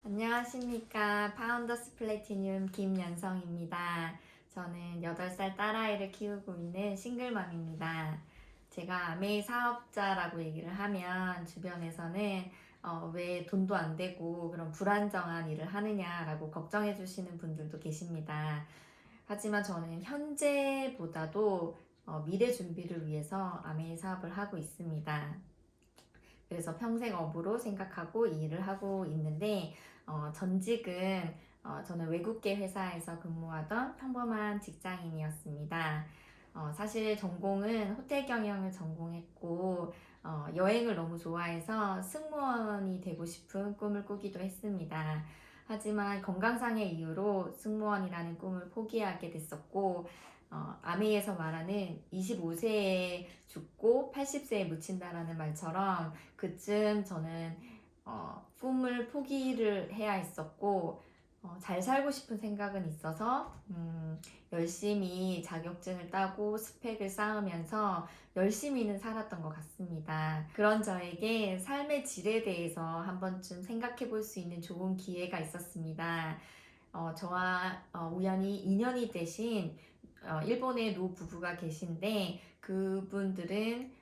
안녕하십니까. 파운더스 플래티늄 김연성입니다. 저는 8살 딸아이를 키우고 있는 싱글맘입니다. 제가 아메이 사업자라고 얘기를 하면 주변에서는 왜 돈도 안 되고 그런 불안정한 일을 하느냐라고 걱정해 주시는 분들도 계십니다. 하지만 저는 현재보다도 미래 준비를 위해서 아메이 사업을 하고 있습니다. 그래서 평생 업으로 생각하고 이 일을 하고 있는데 전직은 저는 외국계 회사에서 근무하던 평범한 직장인이었습니다. 사실 전공은 호텔 경영을 전공했고 여행을 너무 좋아해서 승무원이 되고 싶은 꿈을 꾸기도 했습니다. 하지만 건강상의 이유로 승무원이라는 꿈을 포기하게 됐었고 아메이에서 말하는 25세에 죽고 80세에 묻힌다라는 말처럼 그쯤 저는 꿈을 포기를 해야 했었고 잘 살고 싶은 생각은 있어서 열심히 자격증을 따고 스펙을 쌓으면서 열심히는 살았던 것 같습니다. 그런 저에게 삶의 질에 대해서 한 번쯤 생각해 볼 수 있는 좋은 기회가 있었습니다. 저와 우연히 인연이 되신 일본의 노 부부가 계신데 그분들은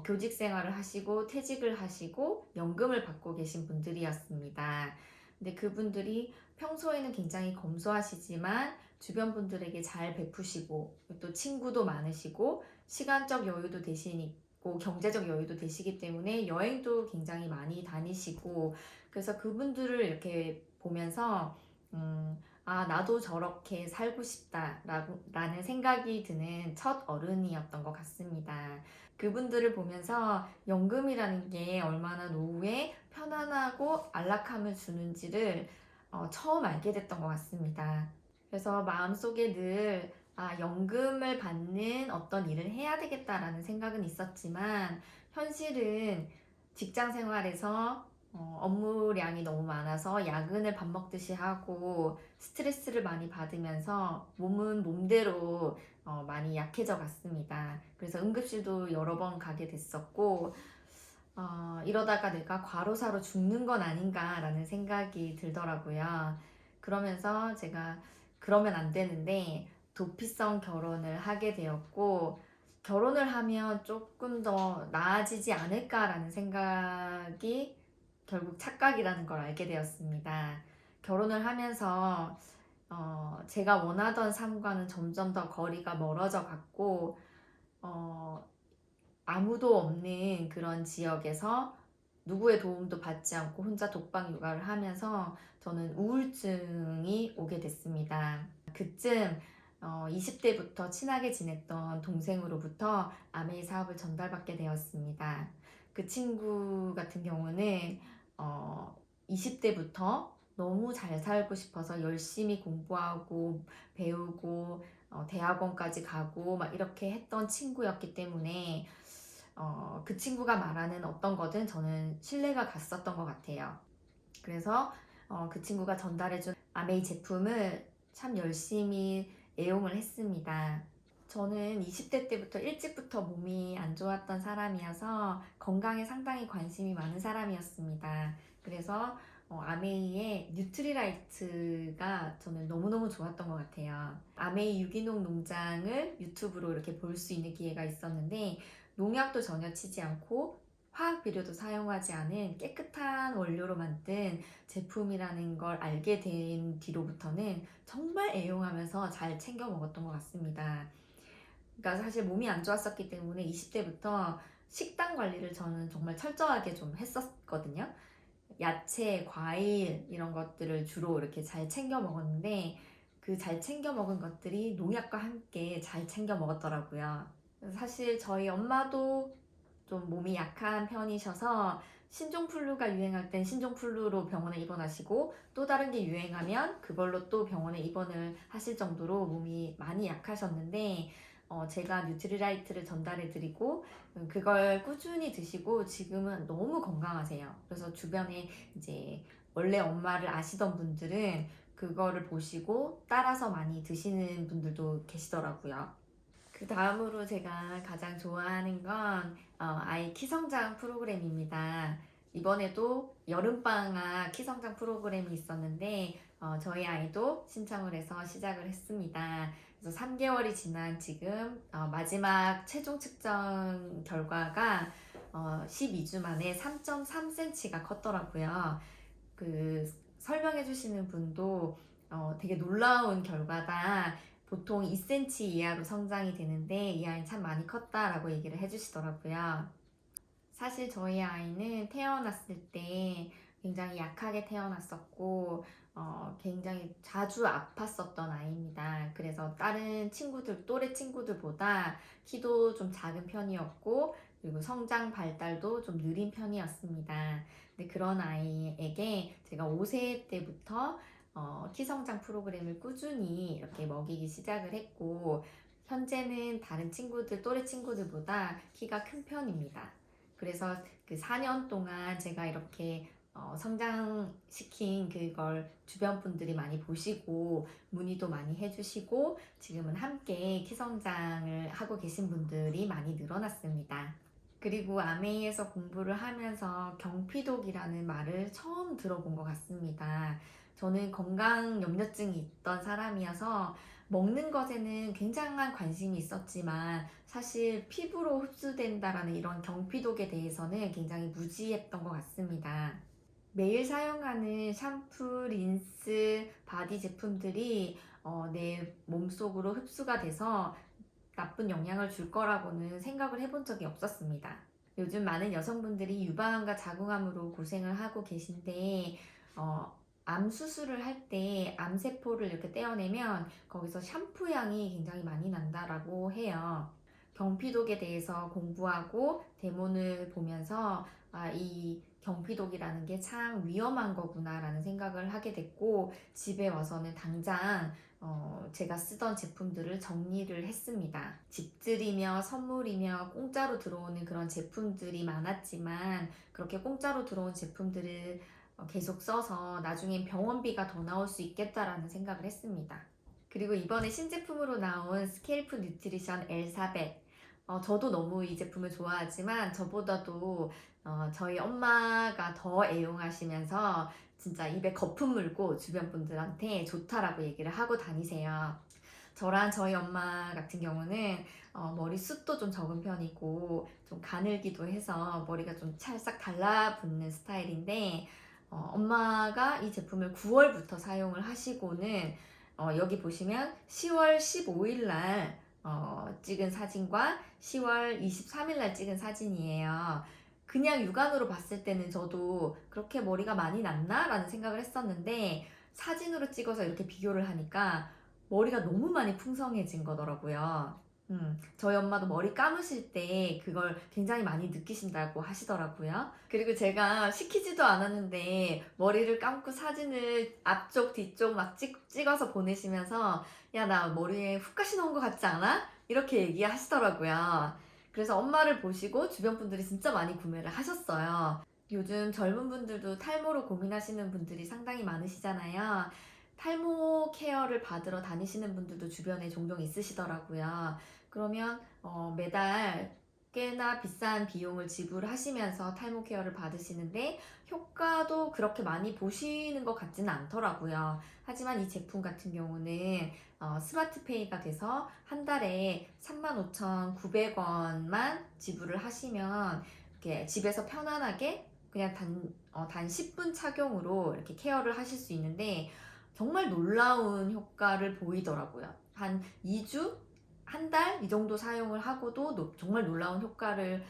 교직 생활을 하시고 퇴직을 하시고 연금을 받고 계신 분들이었습니다. 근데 그분들이 평소에는 굉장히 검소하시지만 주변 분들에게 잘 베푸시고 또 친구도 많으시고 시간적 여유도 되시고 경제적 여유도 되시기 때문에 여행도 굉장히 많이 다니시고 그래서 그분들을 이렇게 보면서 나도 저렇게 살고 싶다라는 생각이 드는 첫 어른이었던 것 같습니다. 그분들을 보면서 연금이라는 게 얼마나 노후에 편안하고 안락함을 주는지를 처음 알게 됐던 것 같습니다. 그래서 마음속에 늘 연금을 받는 어떤 일을 해야 되겠다라는 생각은 있었지만 현실은 직장 생활에서 업무량이 너무 많아서 야근을 밥 먹듯이 하고 스트레스를 많이 받으면서 몸은 몸대로 많이 약해져 갔습니다. 그래서 응급실도 여러 번 가게 됐었고 이러다가 내가 과로사로 죽는 건 아닌가라는 생각이 들더라고요. 그러면서 제가 그러면 안 되는데 도피성 결혼을 하게 되었고 결혼을 하면 조금 더 나아지지 않을까라는 생각이 결국 착각이라는 걸 알게 되었습니다. 결혼을 하면서 제가 원하던 삶과는 점점 더 거리가 멀어져 갔고 어, 아무도 없는 그런 지역에서 누구의 도움도 받지 않고 혼자 독방 육아를 하면서 저는 우울증이 오게 됐습니다. 그쯤 20대부터 친하게 지냈던 동생으로부터 아메이 사업을 전달받게 되었습니다. 그 친구 같은 경우는 20대부터 너무 잘 살고 싶어서 열심히 공부하고 배우고 대학원까지 가고 막 이렇게 했던 친구였기 때문에 그 친구가 말하는 어떤 거든 저는 신뢰가 갔었던 것 같아요. 그래서 그 친구가 전달해준 아메이 제품을 참 열심히 애용을 했습니다. 저는 20대 때부터 일찍부터 몸이 안 좋았던 사람이어서 건강에 상당히 관심이 많은 사람이었습니다. 그래서 아메이의 뉴트리라이트가 저는 너무너무 좋았던 것 같아요. 아메이 유기농 농장을 유튜브로 이렇게 볼 수 있는 기회가 있었는데 농약도 전혀 치지 않고 화학 비료도 사용하지 않은 깨끗한 원료로 만든 제품이라는 걸 알게 된 뒤로부터는 정말 애용하면서 잘 챙겨 먹었던 것 같습니다. 그러니까 사실 몸이 안 좋았었기 때문에 20대부터 식단 관리를 저는 정말 철저하게 좀 했었거든요. 야채, 과일 이런 것들을 주로 이렇게 잘 챙겨 먹었는데 그 잘 챙겨 먹은 것들이 농약과 함께 잘 챙겨 먹었더라고요. 사실 저희 엄마도 좀 몸이 약한 편이셔서 신종플루가 유행할 땐 신종플루로 병원에 입원하시고 또 다른 게 유행하면 그걸로 또 병원에 입원을 하실 정도로 몸이 많이 약하셨는데 제가 뉴트리라이트를 전달해 드리고 그걸 꾸준히 드시고 지금은 너무 건강하세요. 그래서 주변에 이제 원래 엄마를 아시던 분들은 그거를 보시고 따라서 많이 드시는 분들도 계시더라고요. 그 다음으로 제가 가장 좋아하는 건 아이 키성장 프로그램입니다. 이번에도 여름방학 키성장 프로그램이 있었는데 저희 아이도 신청을 해서 시작을 했습니다. 그래서 3개월이 지난 지금 마지막 최종 측정 결과가 12주 만에 3.3cm가 컸더라고요. 그 설명해 주시는 분도 되게 놀라운 결과다. 보통 2cm 이하로 성장이 되는데 이 아이는 참 많이 컸다라고 얘기를 해주시더라고요. 사실 저희 아이는 태어났을 때 굉장히 약하게 태어났었고, 굉장히 자주 아팠었던 아이입니다. 그래서 다른 친구들, 또래 친구들보다 키도 좀 작은 편이었고, 그리고 성장 발달도 좀 느린 편이었습니다. 근데 그런 아이에게 제가 5세 때부터 키 성장 프로그램을 꾸준히 이렇게 먹이기 시작을 했고, 현재는 다른 친구들, 또래 친구들보다 키가 큰 편입니다. 그래서 그 4년 동안 제가 이렇게 성장시킨 그걸 주변 분들이 많이 보시고 문의도 많이 해주시고 지금은 함께 키성장을 하고 계신 분들이 많이 늘어났습니다. 그리고 아메이에서 공부를 하면서 경피독이라는 말을 처음 들어본 것 같습니다. 저는 건강 염려증이 있던 사람이어서 먹는 것에는 굉장한 관심이 있었지만 사실 피부로 흡수된다라는 이런 경피독에 대해서는 굉장히 무지했던 것 같습니다. 매일 사용하는 샴푸, 린스, 바디 제품들이 내 몸속으로 흡수가 돼서 나쁜 영향을 줄 거라고는 생각을 해본 적이 없었습니다. 요즘 많은 여성분들이 유방암과 자궁암으로 고생을 하고 계신데, 암 수술을 할 때 암세포를 이렇게 떼어내면 거기서 샴푸 향이 굉장히 많이 난다라고 해요. 경피독에 대해서 공부하고 대문을 보면서 이 경피독이라는 게 참 위험한 거구나라는 생각을 하게 됐고 집에 와서는 당장 제가 쓰던 제품들을 정리를 했습니다. 집들이며 선물이며 공짜로 들어오는 그런 제품들이 많았지만 그렇게 공짜로 들어온 제품들을 계속 써서 나중엔 병원비가 더 나올 수 있겠다라는 생각을 했습니다. 그리고 이번에 신제품으로 나온 스케일프 뉴트리션 엘사벳 저도 너무 이 제품을 좋아하지만 저보다도 저희 엄마가 더 애용하시면서 진짜 입에 거품 물고 주변 분들한테 좋다라고 얘기를 하고 다니세요. 저랑 저희 엄마 같은 경우는 머리숱도 좀 적은 편이고 좀 가늘기도 해서 머리가 좀 찰싹 달라붙는 스타일인데 엄마가 이 제품을 9월부터 사용을 하시고는 여기 보시면 10월 15일 날 찍은 사진과 10월 23일 날 찍은 사진이에요. 그냥 육안으로 봤을 때는 저도 그렇게 머리가 많이 났나? 라는 생각을 했었는데 사진으로 찍어서 이렇게 비교를 하니까 머리가 너무 많이 풍성해진 거더라고요. 저희 엄마도 머리 감으실 때 그걸 굉장히 많이 느끼신다고 하시더라고요. 그리고 제가 시키지도 않았는데 머리를 감고 사진을 앞쪽, 뒤쪽 막 찍어서 보내시면서 야, 나 머리에 훅가시 넣은 것 같지 않아? 이렇게 얘기하시더라고요. 그래서 엄마를 보시고 주변 분들이 진짜 많이 구매를 하셨어요. 요즘 젊은 분들도 탈모로 고민하시는 분들이 상당히 많으시잖아요. 탈모 케어를 받으러 다니시는 분들도 주변에 종종 있으시더라고요. 그러면 매달 꽤나 비싼 비용을 지불하시면서 탈모 케어를 받으시는데 효과도 그렇게 많이 보시는 것 같지는 않더라고요. 하지만 이 제품 같은 경우는 스마트페이가 돼서 한 달에 35,900원만 지불을 하시면 이렇게 집에서 편안하게 그냥 단 10분 착용으로 이렇게 케어를 하실 수 있는데 정말 놀라운 효과를 보이더라고요. 한 2주? 한 달? 이 정도 사용을 하고도 정말 놀라운 효과를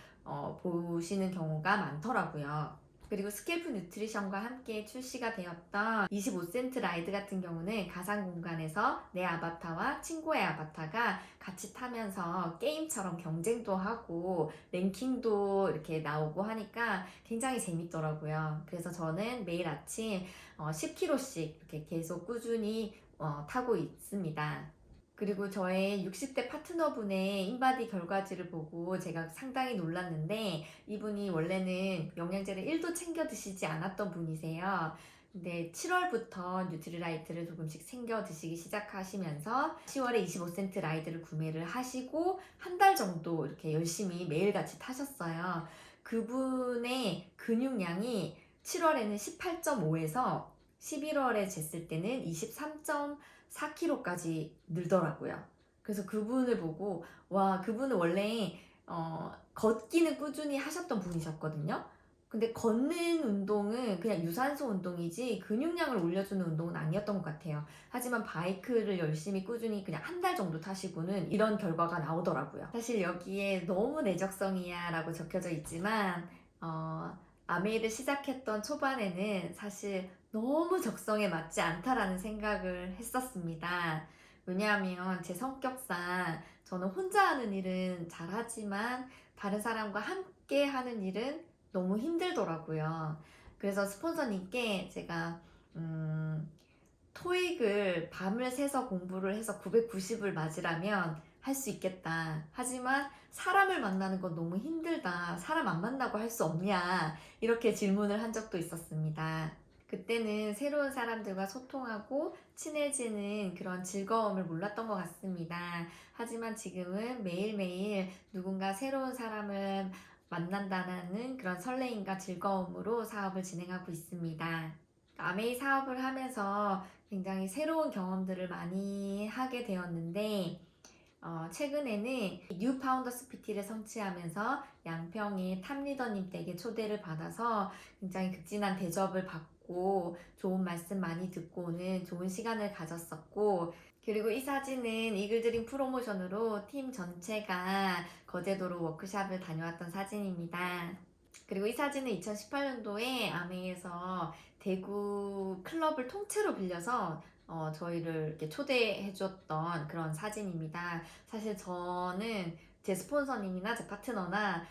보시는 경우가 많더라고요. 그리고 스캘프 뉴트리션과 함께 출시가 되었던 25센트 라이드 같은 경우는 가상 공간에서 내 아바타와 친구의 아바타가 같이 타면서 게임처럼 경쟁도 하고 랭킹도 이렇게 나오고 하니까 굉장히 재밌더라고요. 그래서 저는 매일 아침 10km씩 이렇게 계속 꾸준히 타고 있습니다. 그리고 저의 60대 파트너분의 인바디 결과지를 보고 제가 상당히 놀랐는데 이분이 원래는 영양제를 1도 챙겨 드시지 않았던 분이세요. 근데 7월부터 뉴트리라이트를 조금씩 챙겨 드시기 시작하시면서 10월에 25센트 라이드를 구매를 하시고 한 달 정도 이렇게 열심히 매일같이 타셨어요. 그분의 근육량이 7월에는 18.5에서 11월에 쟀을 때는 23.4kg까지 늘더라고요. 그래서 그분을 보고 와, 그분은 원래 걷기는 꾸준히 하셨던 분이셨거든요. 근데 걷는 운동은 그냥 유산소 운동이지 근육량을 올려주는 운동은 아니었던 것 같아요. 하지만 바이크를 열심히 꾸준히 그냥 한 달 정도 타시고는 이런 결과가 나오더라고요. 사실 여기에 너무 내적성이야 라고 적혀져 있지만 아메이를 시작했던 초반에는 사실 너무 적성에 맞지 않다라는 생각을 했었습니다. 왜냐하면 제 성격상 저는 혼자 하는 일은 잘하지만 다른 사람과 함께 하는 일은 너무 힘들더라고요. 그래서 스폰서님께 제가 토익을 밤을 새서 공부를 해서 990을 맞으라면 할 수 있겠다. 하지만 사람을 만나는 건 너무 힘들다. 사람 안 만나고 할 수 없냐? 이렇게 질문을 한 적도 있었습니다. 그때는 새로운 사람들과 소통하고 친해지는 그런 즐거움을 몰랐던 것 같습니다. 하지만 지금은 매일매일 누군가 새로운 사람을 만난다는 그런 설레임과 즐거움으로 사업을 진행하고 있습니다. 아메이 사업을 하면서 굉장히 새로운 경험들을 많이 하게 되었는데 최근에는 뉴 파운더스 PT를 성취하면서 양평의 탑리더님 댁에 초대를 받아서 굉장히 극진한 대접을 받고 좋은 말씀 많이 듣고 오는 좋은 시간을 가졌었고, 그리고 이 사진은 이글드림 프로모션으로 팀 전체가 거제도로 워크샵을 다녀왔던 사진입니다. 그리고 이 사진은 2018년도에 아메이에서 대구 클럽을 통째로 빌려서 저희를 이렇게 초대해줬던 그런 사진입니다. 사실 저는 제 스폰서님이나 제 파트너나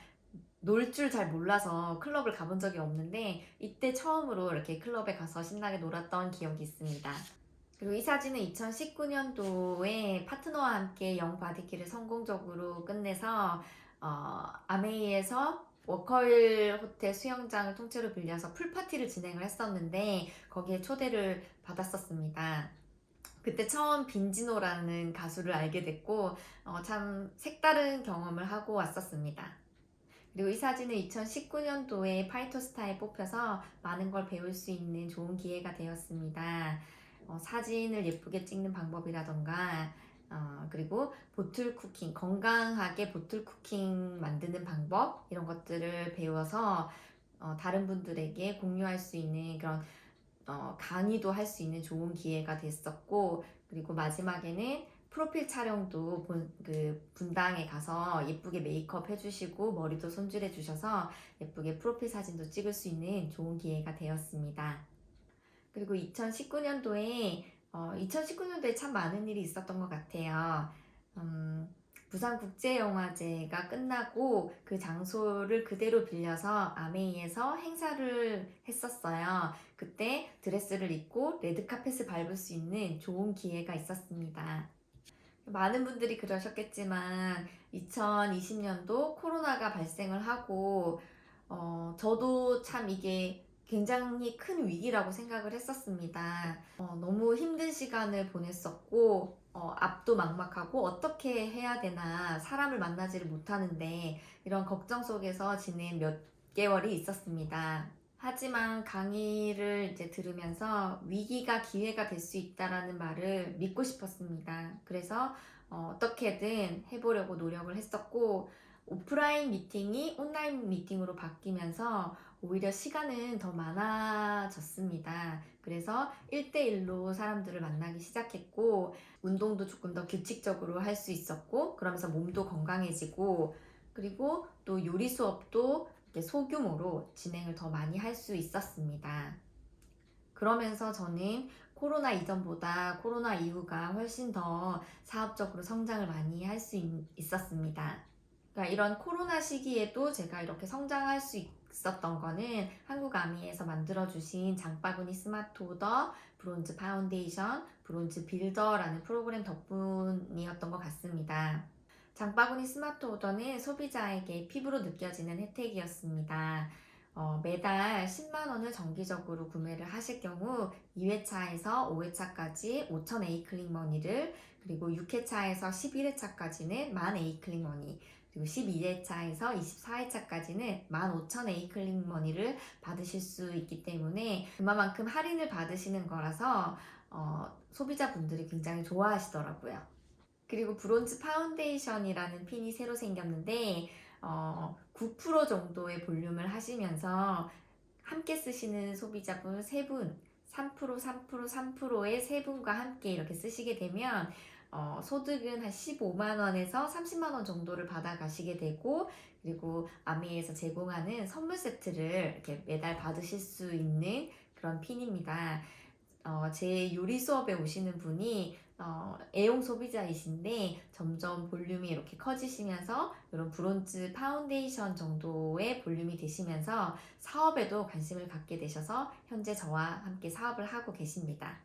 놀 줄 잘 몰라서 클럽을 가본 적이 없는데 이때 처음으로 이렇게 클럽에 가서 신나게 놀았던 기억이 있습니다. 그리고 이 사진은 2019년도에 파트너와 함께 영바디키를 성공적으로 끝내서 아메이에서 워커힐 호텔 수영장을 통째로 빌려서 풀파티를 진행을 했었는데 거기에 초대를 받았었습니다. 그때 처음 빈지노라는 가수를 알게 됐고 참 색다른 경험을 하고 왔었습니다. 그리고 이 사진은 2019년도에 파이터스타에 뽑혀서 많은 걸 배울 수 있는 좋은 기회가 되었습니다. 사진을 예쁘게 찍는 방법이라던가 그리고 보틀 쿠킹, 건강하게 보틀 쿠킹 만드는 방법 이런 것들을 배워서 다른 분들에게 공유할 수 있는 그런 강의도 할 수 있는 좋은 기회가 됐었고, 그리고 마지막에는 프로필 촬영도 그 분당에 가서 예쁘게 메이크업 해주시고 머리도 손질해 주셔서 예쁘게 프로필 사진도 찍을 수 있는 좋은 기회가 되었습니다. 그리고 2019년도에 참 많은 일이 있었던 것 같아요. 부산국제영화제가 끝나고 그 장소를 그대로 빌려서 아메이에서 행사를 했었어요. 그때 드레스를 입고 레드카펫을 밟을 수 있는 좋은 기회가 있었습니다. 많은 분들이 그러셨겠지만 2020년도 코로나가 발생을 하고 저도 참 이게 굉장히 큰 위기라고 생각을 했었습니다. 너무 힘든 시간을 보냈었고 앞도 막막하고 어떻게 해야 되나 사람을 만나지를 못하는데 이런 걱정 속에서 지낸 몇 개월이 있었습니다. 하지만 강의를 이제 들으면서 위기가 기회가 될 수 있다라는 말을 믿고 싶었습니다. 그래서 어떻게든 해보려고 노력을 했었고 오프라인 미팅이 온라인 미팅으로 바뀌면서 오히려 시간은 더 많아졌습니다. 그래서 1대1로 사람들을 만나기 시작했고 운동도 조금 더 규칙적으로 할 수 있었고 그러면서 몸도 건강해지고 그리고 또 요리 수업도 소규모로 진행을 더 많이 할 수 있었습니다. 그러면서 저는 코로나 이전보다 코로나 이후가 훨씬 더 사업적으로 성장을 많이 할 수 있었습니다. 그러니까 이런 코로나 시기에도 제가 이렇게 성장할 수 있었던 거는 한국 아미에서 만들어주신 장바구니 스마트 오더, 브론즈 파운데이션, 브론즈 빌더라는 프로그램 덕분이었던 것 같습니다. 장바구니 스마트 오더는 소비자에게 피부로 느껴지는 혜택이었습니다. 매달 10만 원을 정기적으로 구매를 하실 경우 2회차에서 5회차까지 5,000 에이클릭 머니를 그리고 6회차에서 11회차까지는 10,000 에이클릭 머니 그리고 12회차에서 24회차까지는 15,000A 클릭 머니를 받으실 수 있기 때문에 그만큼 할인을 받으시는 거라서 소비자분들이 굉장히 좋아하시더라고요. 그리고 브론즈 파운데이션이라는 핀이 새로 생겼는데 9% 정도의 볼륨을 하시면서 함께 쓰시는 소비자분 3분, 3%, 3%, 3%의 3분과 함께 이렇게 쓰시게 되면 소득은 한 15만 원에서 30만 원 정도를 받아가시게 되고, 그리고 아메이에서 제공하는 선물 세트를 이렇게 매달 받으실 수 있는 그런 핀입니다. 제 요리 수업에 오시는 분이 애용 소비자이신데 점점 볼륨이 이렇게 커지시면서 이런 브론즈 파운데이션 정도의 볼륨이 되시면서 사업에도 관심을 갖게 되셔서 현재 저와 함께 사업을 하고 계십니다.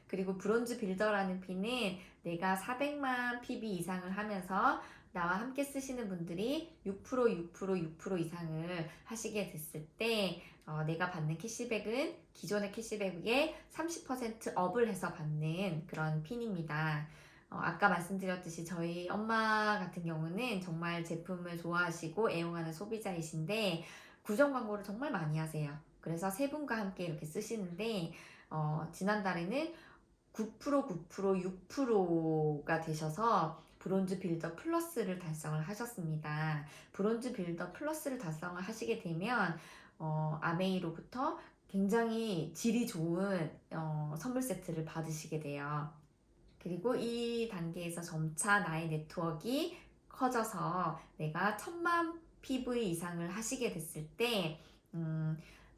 그리고 브론즈 빌더라는 핀은 내가 400만 PB 이상을 하면서 나와 함께 쓰시는 분들이 6% 이상을 하시게 됐을 때 내가 받는 캐시백은 기존의 캐시백에 30% 업을 해서 받는 그런 핀입니다. 아까 말씀드렸듯이 저희 엄마 같은 경우는 정말 제품을 좋아하시고 애용하는 소비자이신데 구정 광고를 정말 많이 하세요. 그래서 세 분과 함께 이렇게 쓰시는데 지난달에는 6%가 되셔서 브론즈 빌더 플러스를 달성을 하셨습니다. 브론즈 빌더 플러스를 달성을 하시게 되면 아메이로부터 굉장히 질이 좋은 선물 세트를 받으시게 돼요. 그리고 이 단계에서 점차 나의 네트워크가 커져서 내가 1000만 PV 이상을 하시게 됐을 때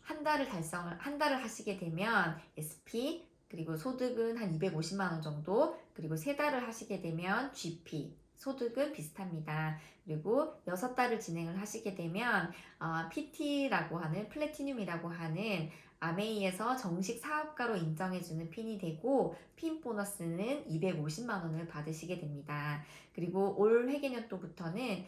한 달을 하시게 되면 SP 그리고 소득은 한 250만 원 정도, 그리고 3달을 하시게 되면 GP 소득은 비슷합니다. 그리고 6달을 진행을 하시게 되면 PT라고 하는 플래티늄이라고 하는 아메이에서 정식 사업가로 인정해주는 핀이 되고 핀 보너스는 250만 원을 받으시게 됩니다. 그리고 올 회계년도부터는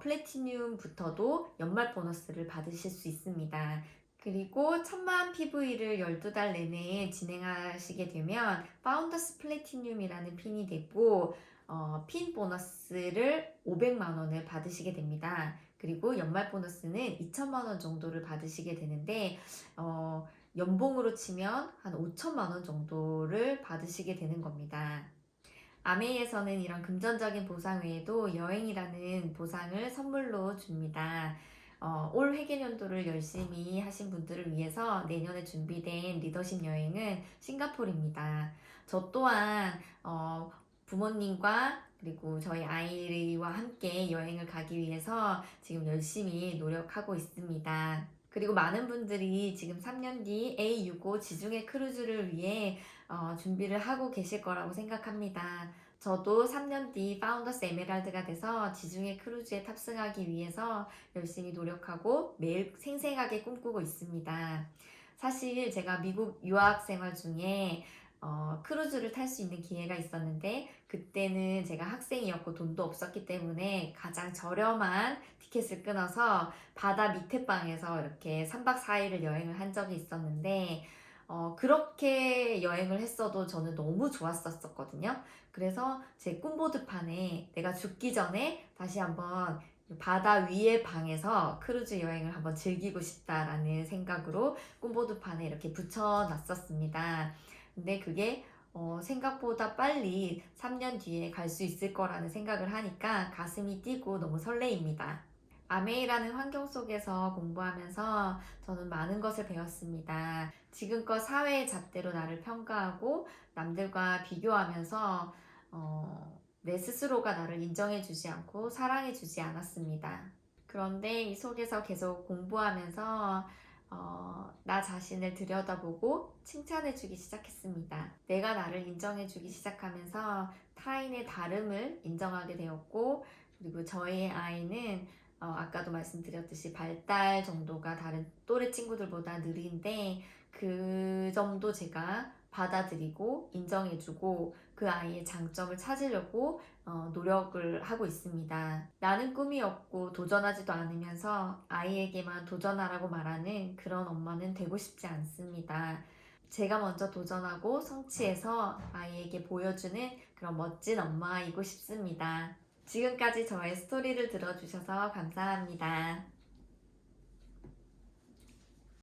플래티늄부터도 연말 보너스를 받으실 수 있습니다. 그리고 1000만 PV를 12달 내내 진행하시게 되면 파운더스 플래티늄이라는 핀이 되고 핀 보너스를 500만 원을 받으시게 됩니다. 그리고 연말 보너스는 2천만 원 정도를 받으시게 되는데 연봉으로 치면 한 5천만 원 정도를 받으시게 되는 겁니다. 아메이에서는 이런 금전적인 보상 외에도 여행이라는 보상을 선물로 줍니다. 올 회계연도를 열심히 하신 분들을 위해서 내년에 준비된 리더십 여행은 싱가포르입니다. 저 또한 부모님과 그리고 저희 아이와 함께 여행을 가기 위해서 지금 열심히 노력하고 있습니다. 그리고 많은 분들이 지금 3년 뒤 A65 지중해 크루즈를 위해 준비를 하고 계실 거라고 생각합니다. 저도 3년 뒤 파운더스 에메랄드가 돼서 지중해 크루즈에 탑승하기 위해서 열심히 노력하고 매일 생생하게 꿈꾸고 있습니다. 사실 제가 미국 유학 생활 중에 크루즈를 탈 수 있는 기회가 있었는데 그때는 제가 학생이었고 돈도 없었기 때문에 가장 저렴한 티켓을 끊어서 바다 밑에 방에서 이렇게 3박 4일을 여행을 한 적이 있었는데 그렇게 여행을 했어도 저는 너무 좋았었거든요. 그래서 제 꿈보드판에 내가 죽기 전에 다시 한번 바다 위의 방에서 크루즈 여행을 한번 즐기고 싶다라는 생각으로 꿈보드판에 이렇게 붙여놨었습니다. 근데 그게 생각보다 빨리 3년 뒤에 갈 수 있을 거라는 생각을 하니까 가슴이 뛰고 너무 설레입니다. 아메이라는 환경 속에서 공부하면서 저는 많은 것을 배웠습니다. 지금껏 사회의 잣대로 나를 평가하고 남들과 비교하면서 내 스스로가 나를 인정해주지 않고 사랑해주지 않았습니다. 그런데 이 속에서 계속 공부하면서 나 자신을 들여다보고 칭찬해주기 시작했습니다. 내가 나를 인정해주기 시작하면서 타인의 다름을 인정하게 되었고, 그리고 저희 아이는 아까도 말씀드렸듯이 발달 정도가 다른 또래 친구들보다 느린데 그 점도 제가 받아들이고 인정해주고 그 아이의 장점을 찾으려고 노력을 하고 있습니다. 나는 꿈이 없고 도전하지도 않으면서 아이에게만 도전하라고 말하는 그런 엄마는 되고 싶지 않습니다. 제가 먼저 도전하고 성취해서 아이에게 보여주는 그런 멋진 엄마이고 싶습니다. 지금까지 저의 스토리를 들어주셔서 감사합니다.